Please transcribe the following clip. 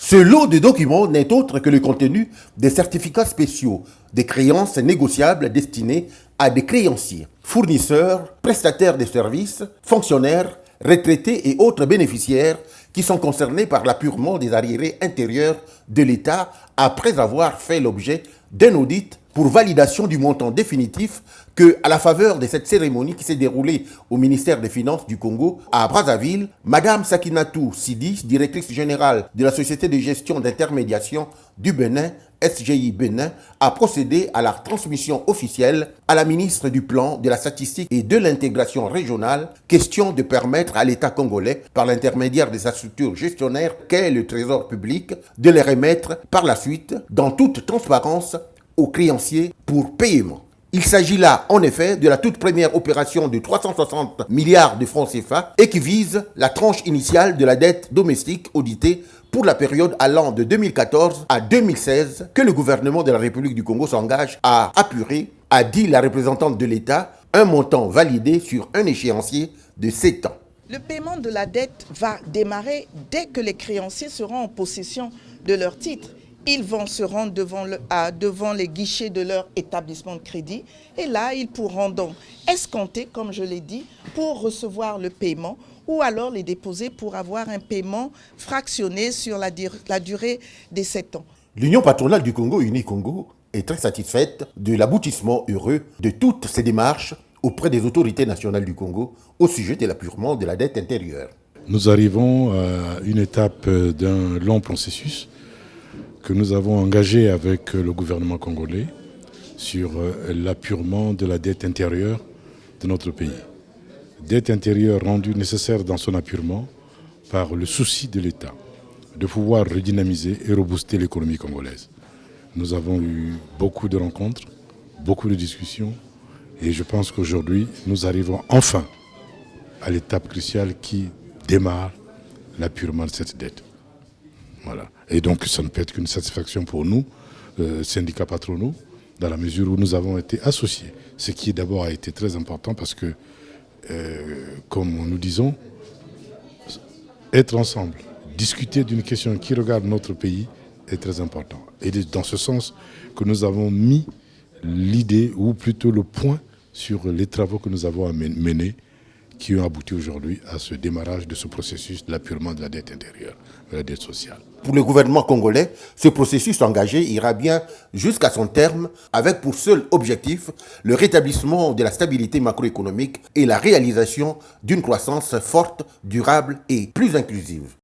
Ce lot de documents n'est autre que le contenu des certificats spéciaux des créances négociables destinés à des créanciers, fournisseurs, prestataires de services, fonctionnaires, retraités et autres bénéficiaires qui sont concernés par l'appurement des arriérés intérieurs de l'État après avoir fait l'objet d'un audit pour validation du montant définitif que, à la faveur de cette cérémonie qui s'est déroulée au ministère des Finances du Congo à Brazzaville, Madame Sakinatou Sidi, directrice générale de la Société de gestion d'intermédiation du Bénin, SGI Bénin, a procédé à la transmission officielle à la ministre du Plan, de la Statistique et de l'Intégration régionale, question de permettre à l'État congolais, par l'intermédiaire de sa structure gestionnaire qu'est le Trésor public, de les remettre par la suite, dans toute transparence, aux créanciers pour paiement. Il s'agit là, en effet, de la toute première opération de 360 milliards de francs CFA et qui vise la tranche initiale de la dette domestique auditée pour la période allant de 2014 à 2016 que le gouvernement de la République du Congo s'engage à apurer, a dit la représentante de l'État, un montant validé sur un échéancier de 7 ans. Le paiement de la dette va démarrer dès que les créanciers seront en possession de leurs titres. Ils vont se rendre devant les guichets de leur établissement de crédit et là, ils pourront donc escompter, comme je l'ai dit, pour recevoir le paiement ou alors les déposer pour avoir un paiement fractionné sur la durée des 7 ans. L'Union patronale du Congo, Uni-Congo, est très satisfaite de l'aboutissement heureux de toutes ces démarches auprès des autorités nationales du Congo au sujet de l'appurement de la dette intérieure. Nous arrivons à une étape d'un long processus que nous avons engagé avec le gouvernement congolais sur l'appurement de la dette intérieure de notre pays. Dette intérieure rendue nécessaire dans son appurement par le souci de l'État de pouvoir redynamiser et rebooster l'économie congolaise. Nous avons eu beaucoup de rencontres, beaucoup de discussions et je pense qu'aujourd'hui nous arrivons enfin à l'étape cruciale qui démarre l'appurement de cette dette. Voilà. Et donc ça ne peut être qu'une satisfaction pour nous, syndicats patronaux, dans la mesure où nous avons été associés. Ce qui d'abord a été très important parce que, comme nous disons, être ensemble, discuter d'une question qui regarde notre pays est très important. Et c'est dans ce sens que nous avons mis l'idée, ou plutôt le point, sur les travaux que nous avons menés, qui ont abouti aujourd'hui à ce démarrage de ce processus de l'appurement de la dette intérieure, de la dette sociale. Pour le gouvernement congolais, ce processus engagé ira bien jusqu'à son terme avec pour seul objectif le rétablissement de la stabilité macroéconomique et la réalisation d'une croissance forte, durable et plus inclusive.